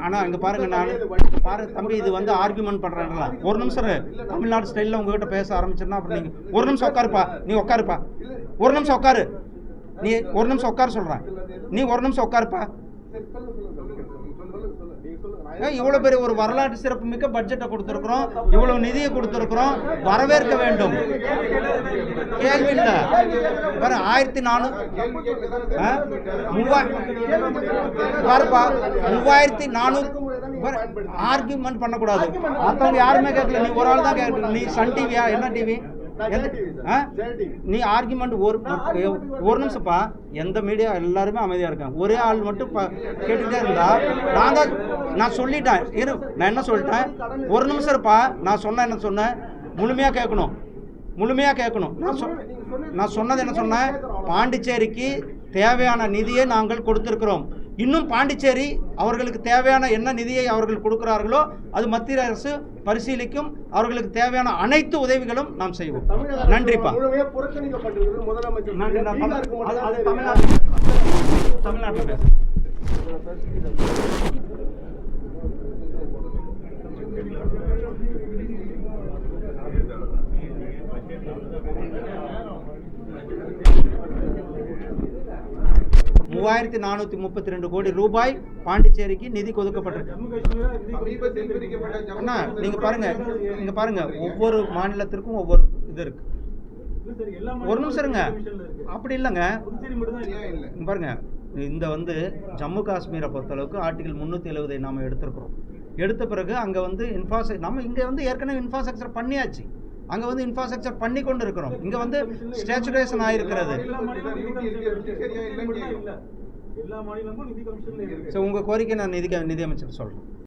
ஆனா இங்க பாருங்க, நான் பாருங்க தம்பி, இது வந்து ஆர்குமெண்ட் பண்றாங்களா? ஒரு நிமிஷம் தமிழ்நாடு ஸ்டைல்ல உங்ககிட்ட பேச ஆரம்பிச்சிருந்தா அப்புறம் நீங்க ஒரு நிமிஷம் உட்காருப்பா, நீ உட்காருப்பா, ஒரு நிமிஷம் உட்காரு, நீ ஒரு நிமிஷம் உட்கார சொல்றேன், நீ ஒரு நிமிஷம் உட்காருப்பா. இவ்வளவு பெரிய ஒரு வரலாற்று சிறப்பு மிக்க பட்ஜெட்டை கொடுத்திருக்கிறோம், இவ்வளவு நிதியை கொடுத்திருக்கிறோம், வரவேற்க வேண்டும். கேள்வி இல்ல. 3400 ஆர்குமெண்ட் பண்ணக்கூடாது. மற்றவங்க யாருமே கேட்கல, நீ ஒரு ஆள் தான் கேட்கல. நீ சன் டிவியா, என்ன டிவி? நீ ஆர்குமெண்ட் ஒரு நிமிஷம்ப்பா. எந்த மீடியா எல்லாருமே அமைதியா இருக்காங்க, ஒரே ஆள் மட்டும் கேட்டுக்கிட்டே இருந்தா நான் சொல்லிட்டேன். நான் என்ன சொல்லிட்டேன்? ஒரு நிமிஷம் இருப்பா. நான் சொன்ன என்ன சொன்னேன்? முழுமையா கேட்கணும், முழுமையா கேட்கணும். நான் சொன்னது என்ன சொன்னேன்? பாண்டிச்சேரிக்கு தேவையான நிதியை நாங்கள் கொடுத்திருக்கிறோம். இன்னும் பாண்டிச்சேரி அவர்களுக்கு தேவையான என்ன நிதியை அவர்கள் கொடுக்கிறார்களோ அது மத்திய அரசு பரிசீலிக்கும். அவர்களுக்கு தேவையான அனைத்து உதவிகளும் நாம் செய்வோம். நன்றிப்பா. தமிழ்நாட்டில் 3432 கோடி ரூபாய் பாண்டிச்சேரிக்கு நிதி ஒதுக்கப்பட்டிருக்கு. அண்ணா நீங்க பாருங்க, இங்க பாருங்க, ஒவ்வொரு மாநிலத்திற்கும் ஒவ்வொரு இது இருக்கு. ஒரு நிமிஷம் இருங்க, அப்படி இல்லைங்க. பாருங்க, இந்த வந்து ஜம்மு காஷ்மீரை பொறுத்தளவுக்கு ஆர்டிகல் 370 நாம எடுத்திருக்கிறோம். எடுத்த பிறகு அங்க வந்து நம்ம இங்க வந்து ஏற்கனவே இன்ஃப்ராஸ்ட்ரக்சர் பண்ணியாச்சு. அங்க வந்து இன்ஃப்ராஸ்ட்ரக்சர் பண்ணி கொண்டு இருக்கிறோம். இங்க வந்து ஸ்டாச்சுரேஷன் ஆயிருக்கிறது. உங்க கோரிக்கை நான் நிதி அமைச்சர் சொல்றேன்.